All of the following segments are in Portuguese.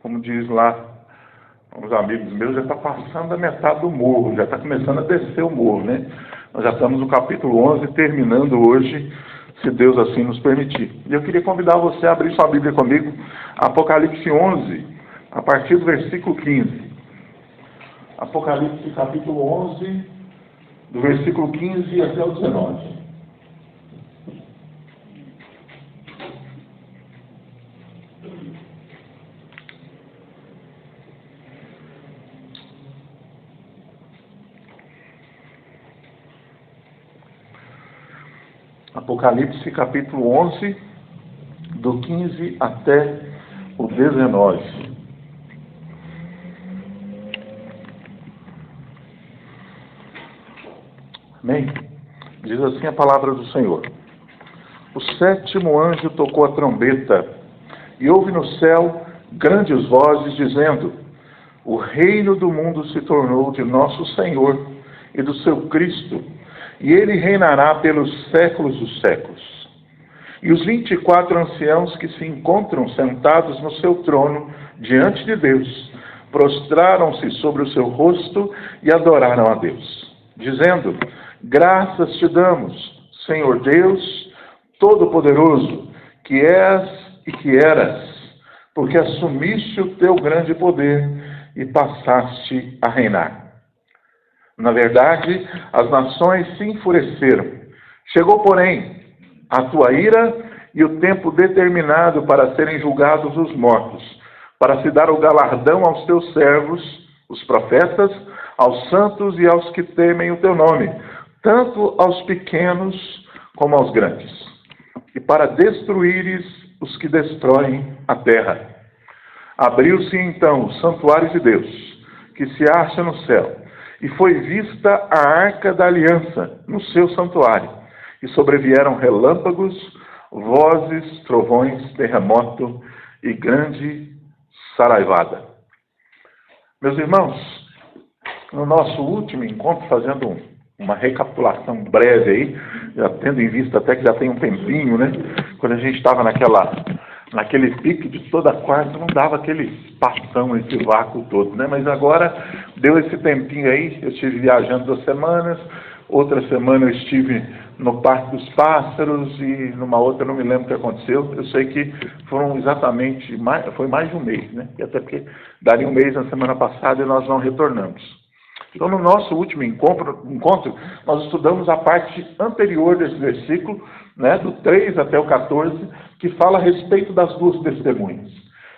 como diz lá uns amigos meus, já está passando a metade do morro, já está começando a descer o morro, né? Nós já estamos no capítulo 11, terminando hoje, se Deus assim nos permitir. E eu queria convidar você a abrir sua Bíblia comigo, Apocalipse 11, a partir do versículo 15. Apocalipse capítulo 11, do versículo 15 até o 19. Apocalipse capítulo 11, do 15 até o 19. Amém? Diz assim a palavra do Senhor. O sétimo anjo tocou a trombeta, e houve no céu grandes vozes dizendo: o reino do mundo se tornou de nosso Senhor e do seu Cristo, e ele reinará pelos séculos dos séculos. E os 24 anciãos que se encontram sentados no seu trono diante de Deus, prostraram-se sobre o seu rosto e adoraram a Deus, dizendo: graças te damos, Senhor Deus Todo-Poderoso, que és e que eras, porque assumiste o teu grande poder e passaste a reinar. Na verdade, as nações se enfureceram. Chegou, porém, a tua ira e o tempo determinado para serem julgados os mortos, para se dar o galardão aos teus servos, os profetas, aos santos e aos que temem o teu nome, tanto aos pequenos como aos grandes, e para destruíres os que destroem a terra. Abriu-se então o santuário de Deus, que se acha no céu, e foi vista a arca da aliança no seu santuário, e sobrevieram relâmpagos, vozes, trovões, terremoto e grande saraivada. Meus irmãos, no nosso último encontro, fazendo uma recapitulação breve aí, já tendo em vista até que já tem um tempinho, né? Quando a gente estava naquele pique de toda quarta, não dava aquele espação, esse vácuo todo, né? Mas agora deu esse tempinho aí, eu estive viajando 2 semanas, outra semana eu estive no Parque dos Pássaros e numa outra não me lembro o que aconteceu. Eu sei que foram exatamente, foi mais de um mês, né? E até porque daria um mês na semana passada e nós não retornamos. Então, no nosso último encontro, nós estudamos a parte anterior desse versículo, né, do 3 até o 14, que fala a respeito das 2 testemunhas.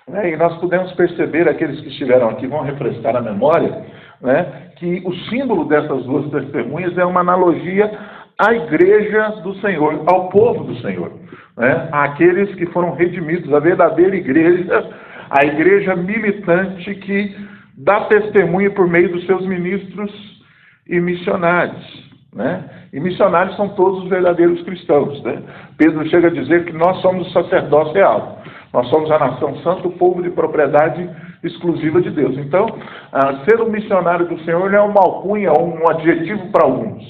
E nós pudemos perceber, aqueles que estiveram aqui vão refrescar a memória, né, que o símbolo dessas 2 testemunhas é uma analogia à igreja do Senhor, ao povo do Senhor, né, àqueles que foram redimidos, a verdadeira igreja, a igreja militante que dá testemunho por meio dos seus ministros e missionários, né? E missionários são todos os verdadeiros cristãos, né? Pedro chega a dizer que nós somos o sacerdócio real, nós somos a nação santa, o povo de propriedade exclusiva de Deus. Então, ser um missionário do Senhor não é uma alcunha ou um adjetivo para alguns.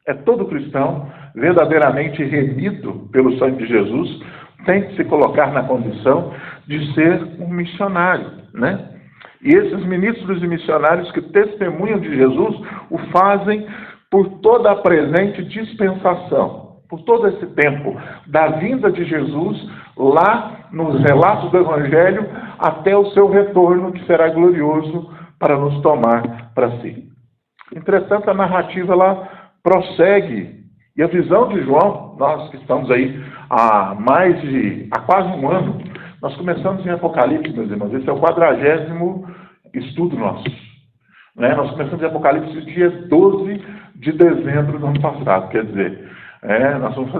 É todo cristão, verdadeiramente remido pelo sangue de Jesus, tem que se colocar na condição de ser um missionário, né? E esses ministros e missionários que testemunham de Jesus o fazem por toda a presente dispensação, por todo esse tempo, da vinda de Jesus lá nos relatos do Evangelho até o seu retorno, que será glorioso para nos tomar para si. Entretanto, a narrativa ela prossegue, e a visão de João, nós que estamos aí há quase um ano, nós começamos em Apocalipse, meus irmãos, esse é o 40º estudo nosso. Né? Nós começamos em Apocalipse dia 12 de dezembro do ano passado, quer dizer, nós vamos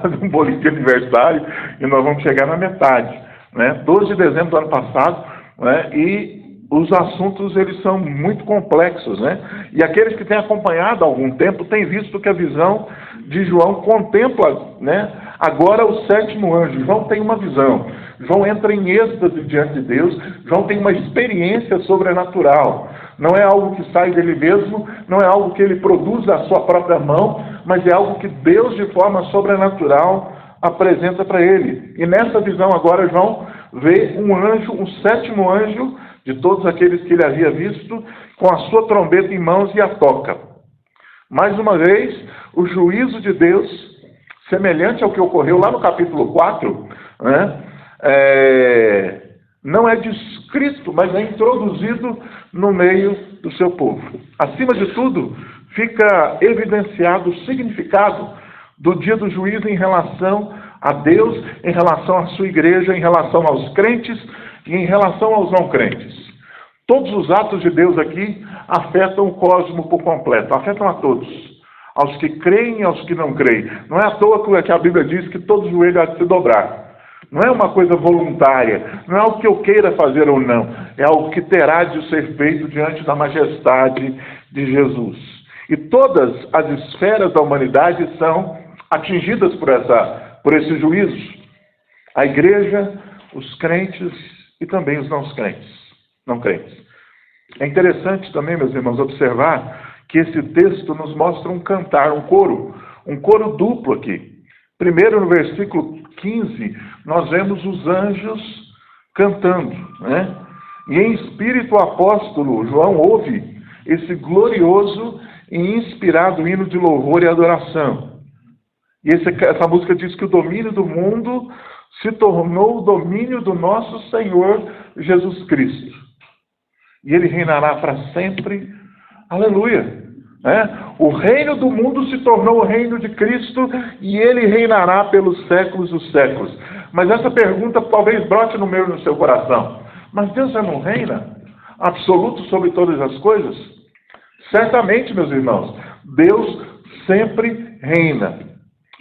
fazer um bolinho de aniversário e nós vamos chegar na metade. Né? 12 de dezembro do ano passado, né? E os assuntos eles são muito complexos, né? E aqueles que têm acompanhado há algum tempo têm visto que a visão de João contempla, né, agora o 7º anjo. João tem uma visão. João entra em êxtase diante de Deus. João tem uma experiência sobrenatural. Não é algo que sai dele mesmo, não é algo que ele produz da sua própria mão, mas é algo que Deus, de forma sobrenatural, apresenta para ele. E nessa visão agora, João vê um anjo, um sétimo anjo, de todos aqueles que ele havia visto, com a sua trombeta em mãos e a toca. Mais uma vez, o juízo de Deus, semelhante ao que ocorreu lá no capítulo 4, né, não é descrito, mas é introduzido no meio do seu povo. Acima de tudo, fica evidenciado o significado do dia do juízo em relação a Deus, em relação à sua igreja, em relação aos crentes e em relação aos não crentes. Todos os atos de Deus aqui afetam o cosmo por completo, afetam a todos, aos que creem e aos que não creem. Não é à toa que a Bíblia diz que todo joelho há de se dobrar. Não é uma coisa voluntária, não é algo que eu queira fazer ou não, é algo que terá de ser feito diante da majestade de Jesus. E todas as esferas da humanidade são atingidas por esse juízo. A igreja, os crentes e também os não crentes. É interessante também, meus irmãos, observar que esse texto nos mostra um cantar, um coro duplo aqui. Primeiro, no versículo 15, nós vemos os anjos cantando, né? E em espírito o apóstolo João ouve esse glorioso e inspirado hino de louvor e adoração. E essa música diz que o domínio do mundo se tornou o domínio do nosso Senhor Jesus Cristo. E ele reinará para sempre. Aleluia! O reino do mundo se tornou o reino de Cristo e ele reinará pelos séculos dos séculos. Mas essa pergunta talvez brote no meu e no seu coração. Mas Deus já não reina absoluto sobre todas as coisas? Certamente, meus irmãos, Deus sempre reina.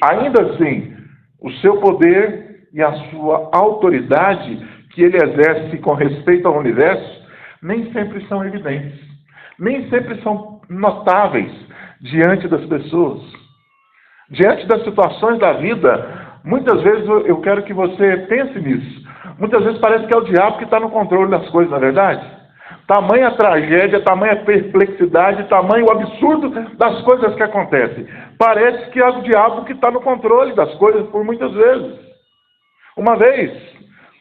Ainda assim, o seu poder e a sua autoridade que ele exerce com respeito ao universo nem sempre são evidentes. Nem sempre são notáveis diante das pessoas. Diante das situações da vida, muitas vezes eu quero que você pense nisso. Muitas vezes parece que é o diabo que está no controle das coisas, não é verdade? Tamanha tragédia, tamanha perplexidade, tamanho absurdo das coisas que acontecem. Parece que é o diabo que está no controle das coisas por muitas vezes. Uma vez,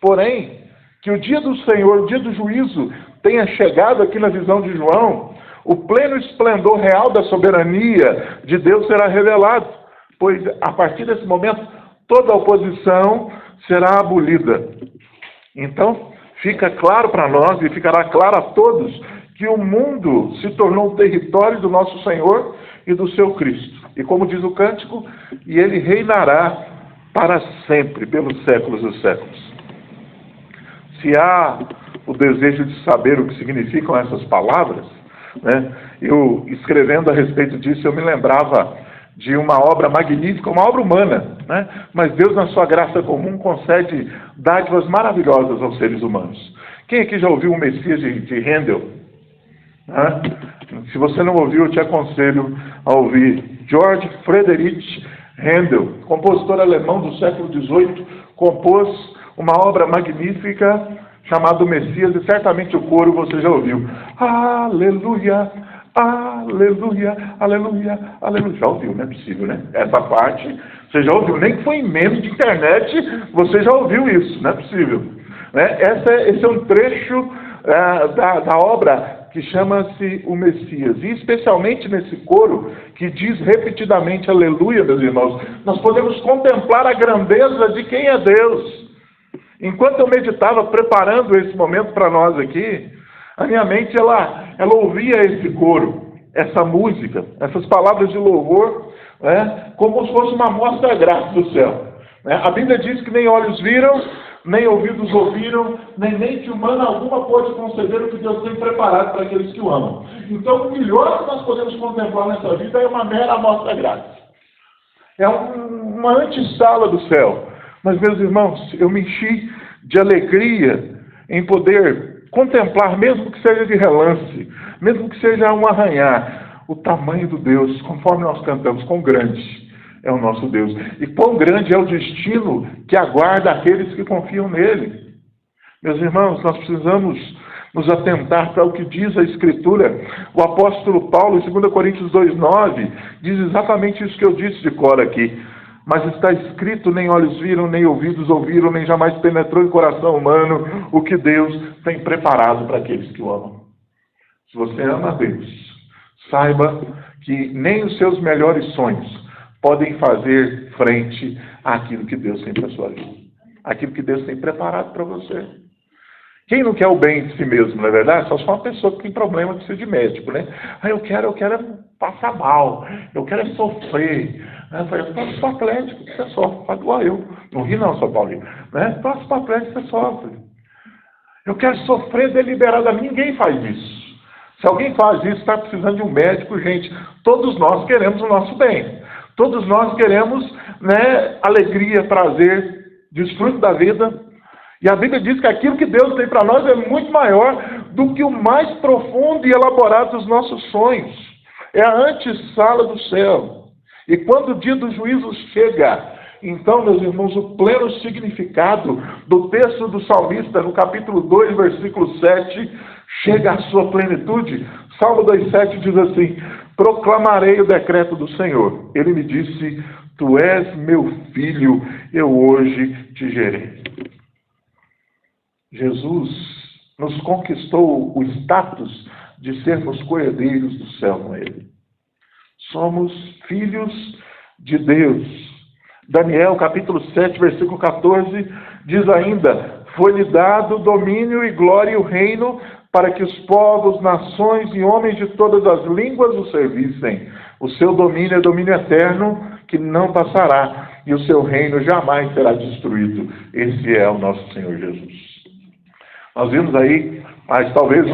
porém, que o dia do Senhor, o dia do juízo, tenha chegado aqui na visão de João, o pleno esplendor real da soberania de Deus será revelado, pois a partir desse momento toda a oposição será abolida. Então, fica claro para nós e ficará claro a todos que o mundo se tornou território do nosso Senhor e do seu Cristo. E como diz o cântico, e ele reinará para sempre, pelos séculos dos séculos. Se há o desejo de saber o que significam essas palavras, né, eu, escrevendo a respeito disso, eu me lembrava de uma obra magnífica, uma obra humana, né? Mas Deus, na sua graça comum, concede dádivas maravilhosas aos seres humanos. Quem aqui já ouviu o Messias de Handel? Né? Se você não ouviu, eu te aconselho a ouvir. Georg Friedrich Handel, compositor alemão do século XVIII, compôs uma obra magnífica chamada Messias, e certamente o coro você já ouviu. Aleluia! Aleluia, aleluia, aleluia. Já ouviu, não é possível, né? Essa parte você já ouviu, nem que foi em meme de internet, você já ouviu isso, não é possível. Né? Esse é um trecho da obra que chama-se O Messias. E especialmente nesse coro, que diz repetidamente aleluia, meus irmãos, nós podemos contemplar a grandeza de quem é Deus. Enquanto eu meditava preparando esse momento para nós aqui, a minha mente, ela ouvia esse coro, essa música, essas palavras de louvor, né, como se fosse uma amostra grátis do céu. Né? A Bíblia diz que nem olhos viram, nem ouvidos ouviram, nem mente humana alguma pode conceber o que Deus tem preparado para aqueles que o amam. Então, o melhor que nós podemos contemplar nessa vida é uma mera amostra grátis. É uma antessala do céu. Mas, meus irmãos, eu me enchi de alegria em poder contemplar, mesmo que seja de relance, mesmo que seja um arranhar, o tamanho do Deus, conforme nós cantamos, quão grande é o nosso Deus. E quão grande é o destino que aguarda aqueles que confiam nele. Meus irmãos, nós precisamos nos atentar para o que diz a Escritura. O apóstolo Paulo, em 2 Coríntios 2,9, diz exatamente isso que eu disse de cor aqui. Mas está escrito: nem olhos viram, nem ouvidos ouviram, nem jamais penetrou em coração humano o que Deus tem preparado para aqueles que o amam. Se você ama a Deus, saiba que nem os seus melhores sonhos podem fazer frente àquilo que Deus tem para a sua vida, aquilo que Deus tem preparado para você. Quem não quer o bem de si mesmo, não é verdade? Só se for uma pessoa que tem problema de ser de médico, né? Eu quero passar mal, eu quero sofrer. Eu faço paplético, você sofre, faz igual eu. Não ri não, São Paulo. Né? Faço paplético, você sofre. Eu quero sofrer deliberadamente, ninguém faz isso. Se alguém faz isso, está precisando de um médico, gente. Todos nós queremos o nosso bem. Todos nós queremos, né, alegria, prazer, desfrute da vida. E a Bíblia diz que aquilo que Deus tem para nós é muito maior do que o mais profundo e elaborado dos nossos sonhos. É a antessala do céu. E quando o dia do juízo chega, então, meus irmãos, o pleno significado do texto do salmista, no capítulo 2, versículo 7, chega à sua plenitude. Salmo 2,7 diz assim: proclamarei o decreto do Senhor. Ele me disse: tu és meu filho, eu hoje te gerei. Jesus nos conquistou o status de sermos coerdeiros do céu com Ele. Somos filhos de Deus. Daniel, capítulo 7, versículo 14, diz ainda: foi-lhe dado domínio e glória e o reino, para que os povos, nações e homens de todas as línguas o servissem. O seu domínio é domínio eterno, que não passará, e o seu reino jamais será destruído. Esse é o nosso Senhor Jesus. Nós vimos aí, mas talvez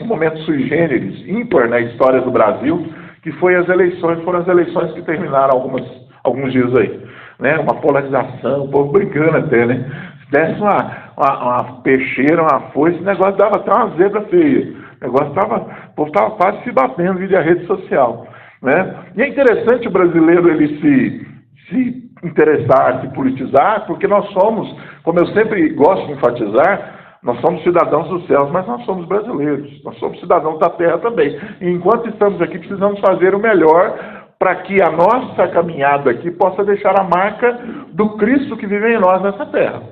um momento sui generis, ímpar na história do Brasil, que foram as eleições que terminaram alguns dias aí. Né? Uma polarização, o povo brincando até, né? Se desse uma peixeira, uma foice, o negócio dava até uma zebra feia. O povo estava quase se batendo via rede social. Né? E é interessante o brasileiro ele se interessar, se politizar, porque nós somos, como eu sempre gosto de enfatizar, nós somos cidadãos dos céus, mas nós somos brasileiros. Nós somos cidadãos da terra também. E enquanto estamos aqui, precisamos fazer o melhor para que a nossa caminhada aqui possa deixar a marca do Cristo que vive em nós nessa terra.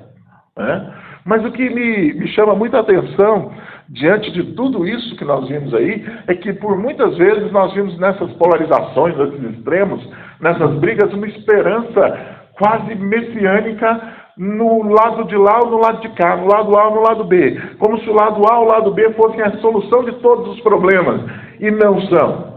Né? Mas o que me chama muita atenção, diante de tudo isso que nós vimos aí, é que por muitas vezes nós vimos nessas polarizações, nesses extremos, nessas brigas, uma esperança quase messiânica no lado de lá ou no lado de cá, no lado A ou no lado B. Como se o lado A ou o lado B fossem a solução de todos os problemas. E não são.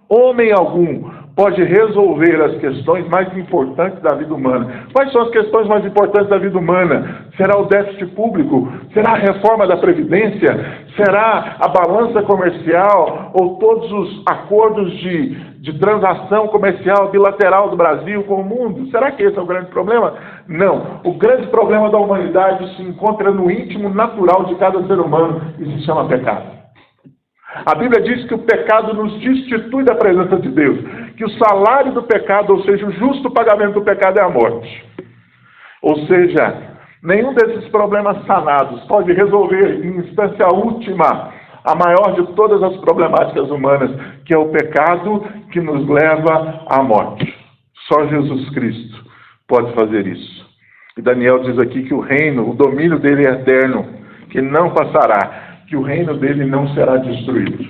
Homem algum pode resolver as questões mais importantes da vida humana. Quais são as questões mais importantes da vida humana? Será o déficit público? Será a reforma da Previdência? Será a balança comercial? Ou todos os acordos de transação comercial bilateral do Brasil com o mundo? Será que esse é o grande problema? Não. O grande problema da humanidade se encontra no íntimo natural de cada ser humano e se chama pecado. A Bíblia diz que o pecado nos destitui da presença de Deus, que o salário do pecado, ou seja, o justo pagamento do pecado é a morte. Ou seja, nenhum desses problemas sanados pode resolver em instância última a maior de todas as problemáticas humanas, que é o pecado que nos leva à morte. Só Jesus Cristo pode fazer isso. E Daniel diz aqui que o reino, o domínio dele é eterno, que não passará, que o reino dele não será destruído.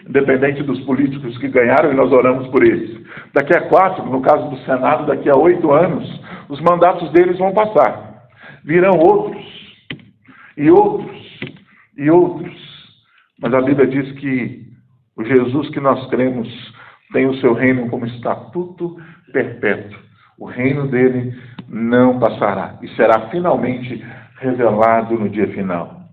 Independente dos políticos que ganharam, e nós oramos por eles. Daqui a 4, no caso do Senado, daqui a 8 anos, os mandatos deles vão passar. Virão outros, e outros, e outros. Mas a Bíblia diz que o Jesus que nós cremos tem o seu reino como estatuto perpétuo. O reino dele não passará e será finalmente revelado no dia final.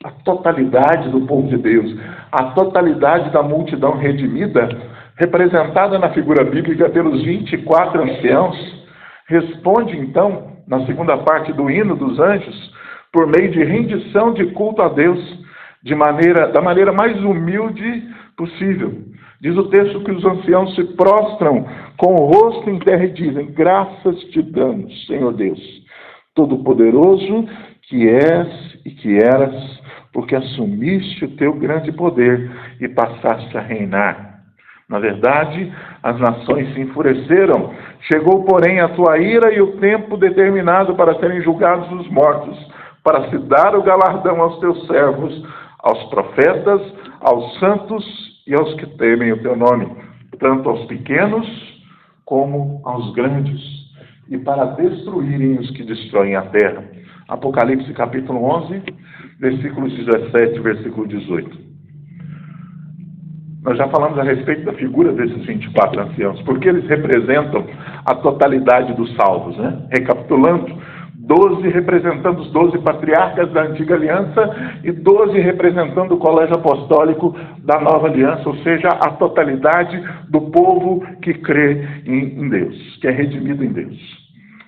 A totalidade do povo de Deus, a totalidade da multidão redimida, representada na figura bíblica pelos 24 anciãos, responde então, na segunda parte do hino dos anjos, por meio de rendição de culto a Deus, da maneira mais humilde possível. Diz o texto que os anciãos se prostram com o rosto em terra e dizem: graças te damos, Senhor Deus, Todo-Poderoso, que és e que eras, porque assumiste o teu grande poder e passaste a reinar. Na verdade, as nações se enfureceram. Chegou, porém, a tua ira e o tempo determinado para serem julgados os mortos, para se dar o galardão aos teus servos, aos profetas, aos santos e aos que temem o teu nome, tanto aos pequenos como aos grandes, e para destruírem os que destroem a terra. Apocalipse capítulo 11, versículos 17 e versículo 18. Nós já falamos a respeito da figura desses 24 anciãos, porque eles representam a totalidade dos salvos, né? Recapitulando, 12 representando os 12 patriarcas da antiga aliança e 12 representando o colégio apostólico da nova aliança, ou seja, a totalidade do povo que crê em Deus, que é redimido em Deus.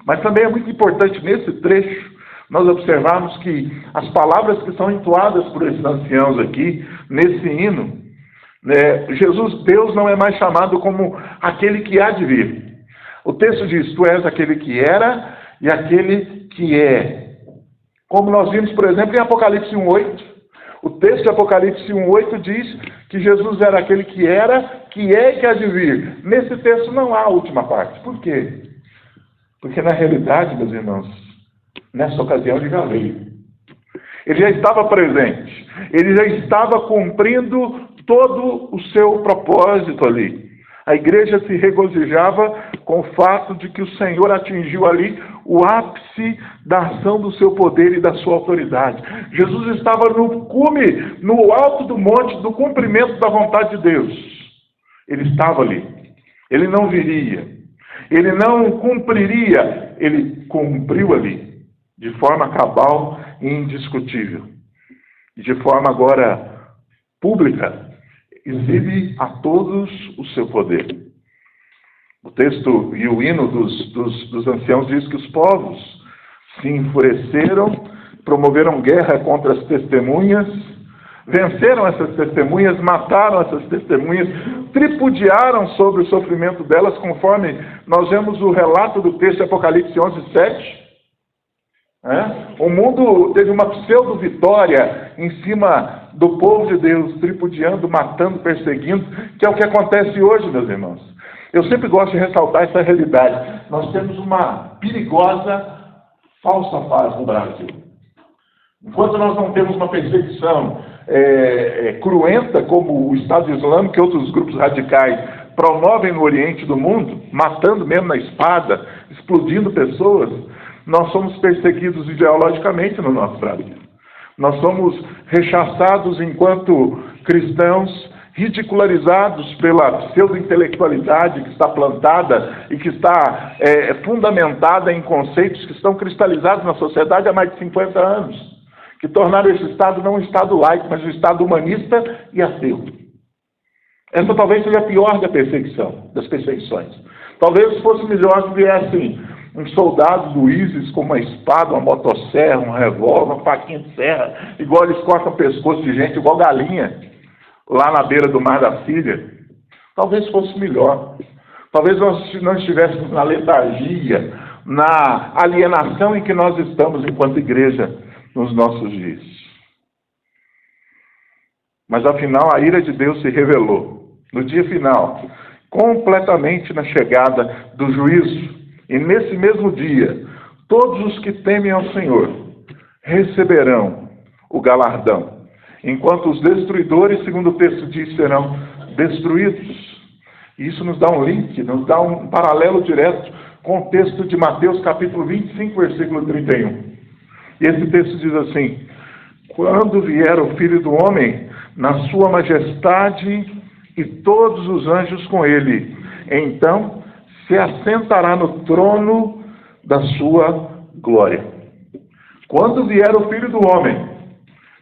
Mas também é muito importante nesse trecho nós observarmos que as palavras que são entoadas por esses anciãos aqui, nesse hino, Jesus, Deus não é mais chamado como aquele que há de vir. O texto diz, tu és aquele que era e aquele que é. Como nós vimos, por exemplo, em Apocalipse 1:8. O texto de Apocalipse 1:8 diz que Jesus era aquele que era, que é e que há de vir. Nesse texto não há a última parte. Por quê? Porque na realidade, meus irmãos, nessa ocasião ele já veio. Ele já estava presente. Ele já estava cumprindo todo o seu propósito ali. A igreja se regozijava com o fato de que o Senhor atingiu ali o ápice da ação do seu poder e da sua autoridade. Jesus estava no cume, no alto do monte do cumprimento da vontade de Deus. Ele estava ali. Ele não viria. Ele não cumpriria. Ele cumpriu ali, de forma cabal e indiscutível. E de forma agora pública, exibe a todos o seu poder. O texto e o hino dos anciãos diz que os povos se enfureceram, promoveram guerra contra as testemunhas, venceram essas testemunhas, mataram essas testemunhas, tripudiaram sobre o sofrimento delas, conforme nós vemos o relato do texto de Apocalipse 11:7. O mundo teve uma pseudo-vitória em cima do povo de Deus, tripudiando, matando, perseguindo, que é o que acontece hoje, meus irmãos. Eu sempre gosto de ressaltar essa realidade. Nós temos uma perigosa falsa paz no Brasil. Enquanto nós não temos uma perseguição cruenta, como o Estado Islâmico e outros grupos radicais promovem no Oriente do mundo, matando mesmo na espada, explodindo pessoas, nós somos perseguidos ideologicamente no nosso Brasil. Nós somos rechaçados enquanto cristãos, ridicularizados pela pseudo-intelectualidade que está plantada e que está fundamentada em conceitos que estão cristalizados na sociedade há mais de 50 anos, que tornaram esse Estado não um Estado laico, mas um Estado humanista e ateu. Essa talvez seja a pior das perseguições. Talvez fosse melhor se viessem um soldado do ISIS com uma espada, uma motosserra, um revólver, uma faquinha de serra, igual eles cortam o pescoço de gente, igual galinha, lá na beira do mar da Síria. Talvez fosse melhor. Talvez nós não estivéssemos na letargia, na alienação em que nós estamos enquanto igreja nos nossos dias. Mas afinal a ira de Deus se revelou no dia final, completamente na chegada do juízo. E nesse mesmo dia, todos os que temem ao Senhor receberão o galardão, enquanto os destruidores, segundo o texto diz, serão destruídos. E isso nos dá um link, nos dá um paralelo direto com o texto de Mateus capítulo 25, versículo 31. E esse texto diz assim: quando vier o Filho do Homem na sua majestade e todos os anjos com ele, então se assentará no trono da sua glória. Quando vier o Filho do Homem,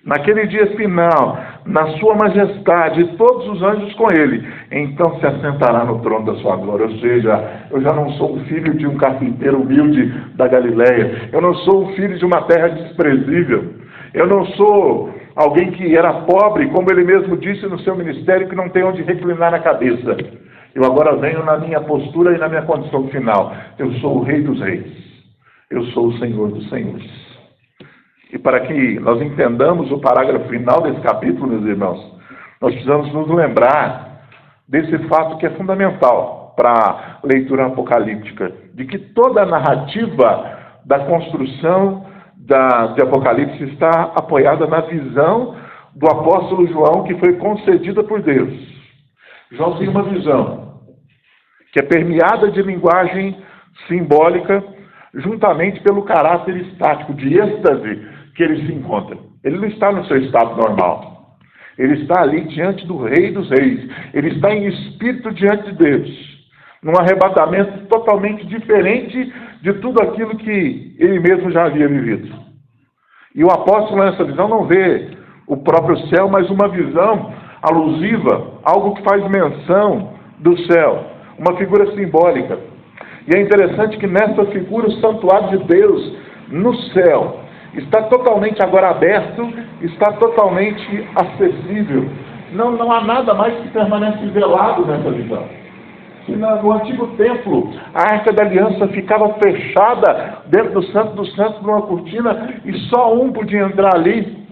naquele dia final, na sua majestade, e todos os anjos com ele, então se assentará no trono da sua glória. Ou seja, eu já não sou o filho de um carpinteiro humilde da Galileia, eu não sou o filho de uma terra desprezível, eu não sou alguém que era pobre, como ele mesmo disse no seu ministério, que não tem onde reclinar a cabeça. Eu agora venho na minha postura e na minha condição final. Eu sou o Rei dos Reis. Eu sou o Senhor dos Senhores. E para que nós entendamos o parágrafo final desse capítulo, meus irmãos, nós precisamos nos lembrar desse fato que é fundamental para a leitura apocalíptica, de que toda a narrativa da construção de Apocalipse está apoiada na visão do apóstolo João, que foi concedida por Deus. João tem uma visão que é permeada de linguagem simbólica, juntamente pelo caráter estático, de êxtase que ele se encontra. Ele não está no seu estado normal. Ele está ali diante do Rei dos Reis. Ele está em espírito diante de Deus, num arrebatamento totalmente diferente de tudo aquilo que ele mesmo já havia vivido. E o apóstolo, nessa visão, não vê o próprio céu, mas uma visão alusiva, algo que faz menção do céu, uma figura simbólica. E é interessante que nessa figura o santuário de Deus no céu está totalmente agora aberto, está totalmente acessível. Não há nada mais que permanece velado nessa visão. E no antigo templo, a Arca da Aliança ficava fechada dentro do Santo dos Santos por uma cortina e só um podia entrar ali,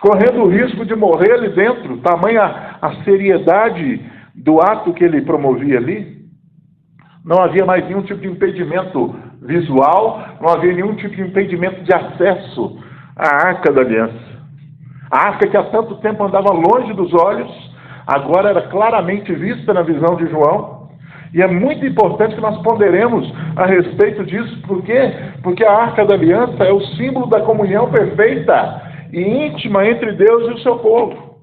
correndo o risco de morrer ali dentro, tamanha a seriedade do ato que ele promovia ali. Não havia mais nenhum tipo de impedimento visual, não havia nenhum tipo de impedimento de acesso à Arca da Aliança. A arca que há tanto tempo andava longe dos olhos, agora era claramente vista na visão de João. E é muito importante que nós ponderemos a respeito disso. Por quê? Porque a Arca da Aliança é o símbolo da comunhão perfeita e íntima entre Deus e o seu povo.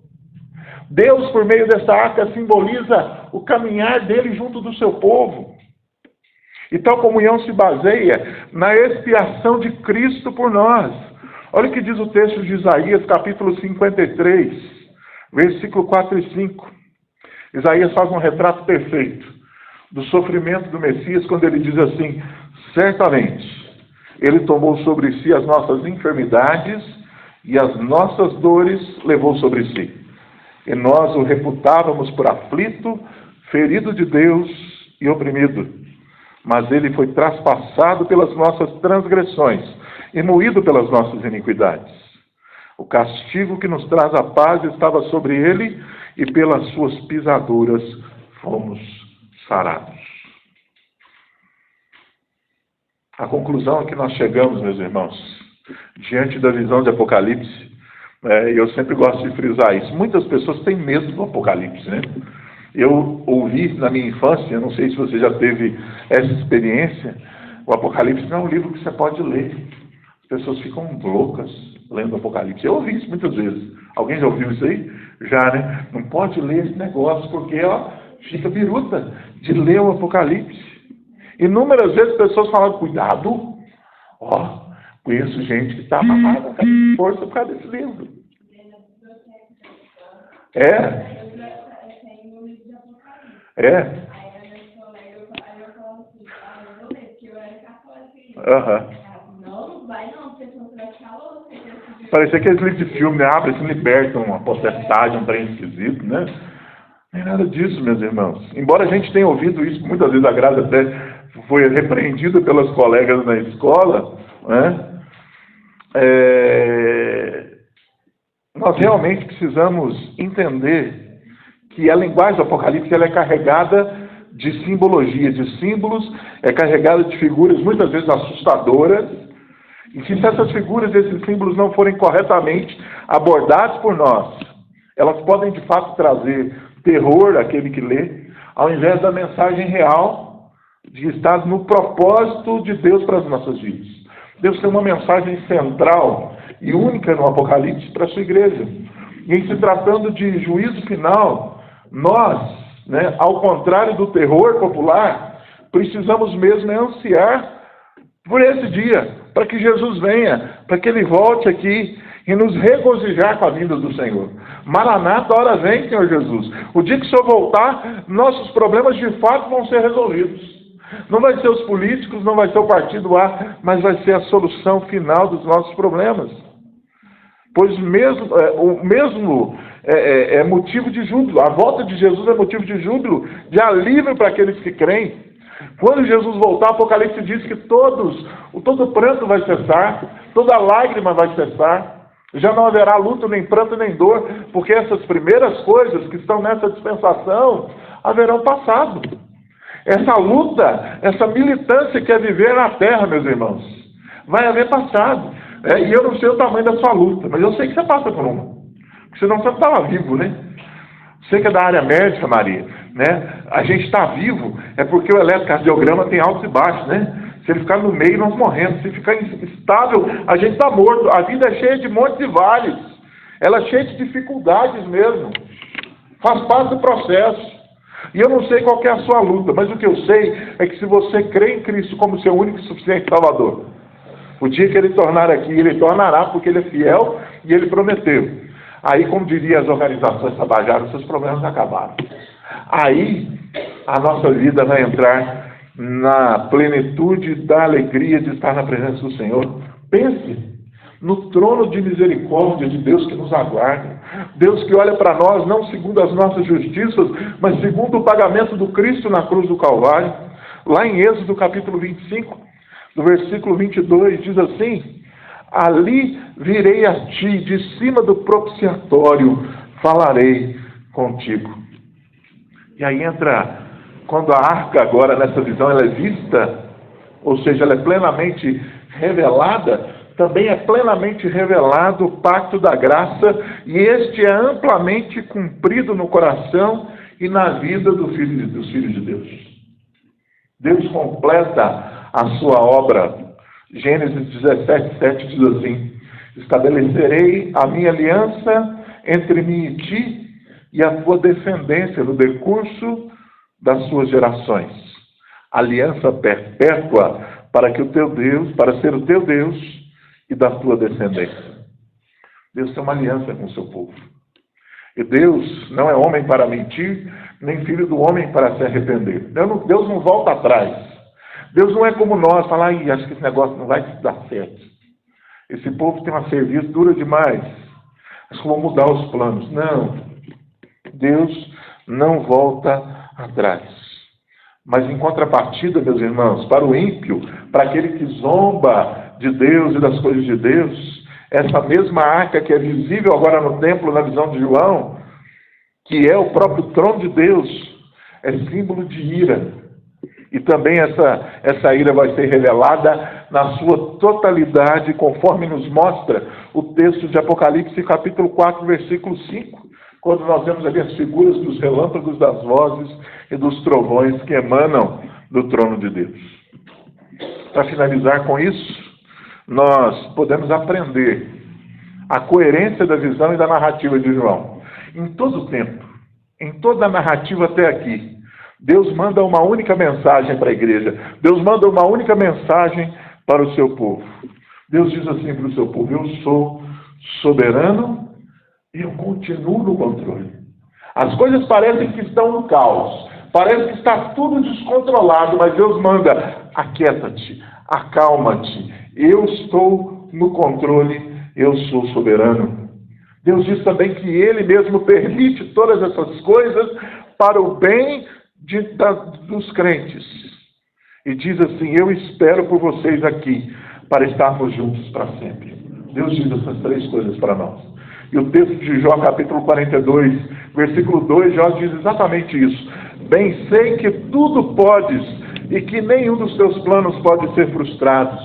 Deus, por meio dessa arca, simboliza o caminhar dele junto do seu povo. E tal comunhão se baseia na expiação de Cristo por nós. Olha o que diz o texto de Isaías, capítulo 53, versículo 4 e 5. Isaías faz um retrato perfeito do sofrimento do Messias, quando ele diz assim: certamente, ele tomou sobre si as nossas enfermidades e as nossas dores levou sobre si. E nós o reputávamos por aflito, ferido de Deus e oprimido. Mas ele foi traspassado pelas nossas transgressões e moído pelas nossas iniquidades. O castigo que nos traz a paz estava sobre ele, e pelas suas pisaduras fomos sarados. A conclusão a que nós chegamos, meus irmãos, diante da visão de Apocalipse, e eu sempre gosto de frisar isso, muitas pessoas têm medo do Apocalipse, né? Eu ouvi na minha infância, não sei se você já teve essa experiência, o Apocalipse não é um livro que você pode ler. As pessoas ficam loucas lendo o Apocalipse. Eu ouvi isso muitas vezes. Alguém já ouviu isso aí? Já, né? Não pode ler esse negócio, porque fica biruta de ler o Apocalipse. Inúmeras vezes pessoas falam: cuidado, conheço gente que está amarrada com força por causa desse livro. É. Não vai não, porque você vai ficar louco. Parecia aqueles livros de filme, né? Abre e se liberta uma potestade, um trem esquisito, né? Não é nada disso, meus irmãos. Embora a gente tenha ouvido isso, muitas vezes a Graça até foi repreendida pelas colegas na escola, né? Nós realmente precisamos entender que a linguagem do Apocalipse ela é carregada de simbologia, de símbolos, é carregada de figuras muitas vezes assustadoras, e se essas figuras, esses símbolos não forem corretamente abordados por nós, elas podem de fato trazer terror àquele que lê, ao invés da mensagem real de estar no propósito de Deus para as nossas vidas. Deus tem uma mensagem central e única no Apocalipse para a sua igreja. E em se tratando de juízo final, nós, ao contrário do terror popular, precisamos mesmo ansiar por esse dia, para que Jesus venha, para que Ele volte aqui e nos regozijar com a vinda do Senhor. Maranata, hora vem, Senhor Jesus. O dia que o Senhor voltar, nossos problemas de fato vão ser resolvidos. Não vai ser os políticos, não vai ser o partido A, mas vai ser a solução final dos nossos problemas. Pois o mesmo é motivo de júbilo. A volta de Jesus é motivo de júbilo, de alívio para aqueles que creem. Quando Jesus voltar, o Apocalipse diz que todo pranto vai cessar, toda lágrima vai cessar. Já não haverá luto, nem pranto, nem dor, porque essas primeiras coisas que estão nessa dispensação haverão passado. Essa luta, essa militância que é viver na terra, meus irmãos, vai haver passado. E eu não sei o tamanho da sua luta, mas eu sei que você passa por uma. Senão você não estava vivo, né? Você que é da área médica, Maria, né? A gente está vivo é porque o eletrocardiograma tem altos e baixos, né? Se ele ficar no meio, nós morremos. Se ficar instável, a gente está morto. A vida é cheia de montes e vales. Ela é cheia de dificuldades mesmo. Faz parte do processo. E eu não sei qual que é a sua luta, mas o que eu sei é que se você crê em Cristo como seu único e suficiente Salvador, o dia que Ele tornar aqui, Ele tornará porque Ele é fiel e Ele prometeu. Aí, como diriam as organizações tabajaras, seus problemas acabaram. Aí, a nossa vida vai entrar na plenitude da alegria de estar na presença do Senhor. Pense no trono de misericórdia de Deus que nos aguarda. Deus que olha para nós não segundo as nossas justiças, mas segundo o pagamento do Cristo na cruz do Calvário. Lá em Êxodo capítulo 25, no versículo 22, diz assim: ali virei a ti, de cima do propiciatório falarei contigo. E aí entra, quando a arca agora nessa visão ela é vista, ou seja, ela é plenamente revelada, também é plenamente revelado o pacto da graça, e este é amplamente cumprido no coração e na vida dos filhos de Deus. Deus completa a sua obra. Gênesis 17:7 diz assim: estabelecerei a minha aliança entre mim e ti e a tua descendência no decurso das suas gerações. Aliança perpétua para que o teu Deus, para ser o teu Deus e da tua descendência. Deus tem uma aliança com o seu povo. E Deus não é homem para mentir, nem filho do homem para se arrepender. Deus não volta atrás. Deus não é como nós, falar, acho que esse negócio não vai dar certo. Esse povo tem uma serviço dura demais. Acho que vou mudar os planos. Não. Deus não volta atrás. Mas em contrapartida, meus irmãos, para o ímpio, para aquele que zomba de Deus e das coisas de Deus, essa mesma arca que é visível agora no templo, na visão de João, que é o próprio trono de Deus, é símbolo de ira. E também essa ira vai ser revelada na sua totalidade, conforme nos mostra o texto de Apocalipse, capítulo 4, versículo 5, quando nós vemos ali as figuras dos relâmpagos, das vozes e dos trovões que emanam do trono de Deus. Para finalizar com isso, nós podemos aprender a coerência da visão e da narrativa de João. Em todo o tempo, em toda a narrativa até aqui, Deus manda uma única mensagem para a igreja. Deus manda uma única mensagem para o seu povo. Deus diz assim para o seu povo: eu sou soberano e eu continuo no controle. As coisas parecem que estão no caos. Parece que está tudo descontrolado, mas Deus manda: aquieta-te, acalma-te. Eu estou no controle, eu sou soberano. Deus diz também que Ele mesmo permite todas essas coisas para o bem dos crentes. E diz assim: eu espero por vocês aqui, para estarmos juntos para sempre. Deus diz essas três coisas para nós. E o texto de Jó, capítulo 42, versículo 2, Jó diz exatamente isso. Bem sei que tudo podes e que nenhum dos teus planos pode ser frustrado.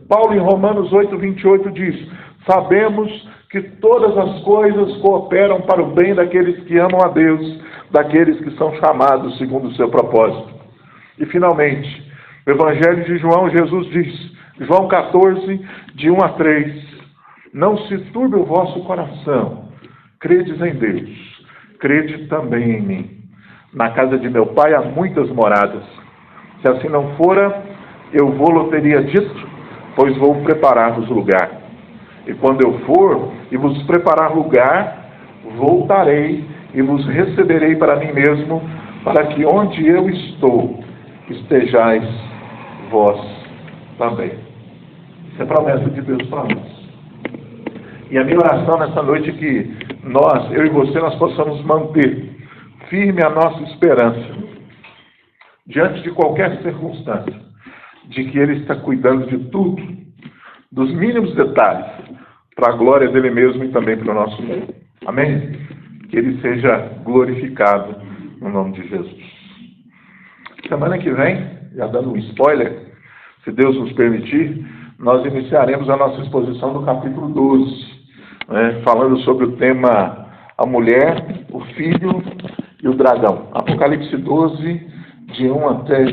Paulo, em Romanos 8:28, diz: sabemos que todas as coisas cooperam para o bem daqueles que amam a Deus, daqueles que são chamados segundo o seu propósito. E, finalmente, no Evangelho de João, Jesus diz, João 14, de 1 a 3, não se turbe o vosso coração, credes em Deus, crede também em mim. Na casa de meu Pai há muitas moradas. Se assim não fora, eu vou-lo teria dito, pois vou preparar-vos lugar. E quando eu for e vos preparar lugar, voltarei e vos receberei para mim mesmo, para que onde eu estou, estejais vós também. Isso é promessa de Deus para nós. E a minha oração nessa noite é que nós, eu e você, nós possamos manter firme a nossa esperança, diante de qualquer circunstância, de que Ele está cuidando de tudo, dos mínimos detalhes, para a glória dEle mesmo e também para o nosso mundo. Amém? Que Ele seja glorificado no nome de Jesus. Semana que vem, já dando um spoiler, se Deus nos permitir, nós iniciaremos a nossa exposição do capítulo 12, né, falando sobre o tema a mulher, o filho e o dragão. Apocalipse 12, de 1 até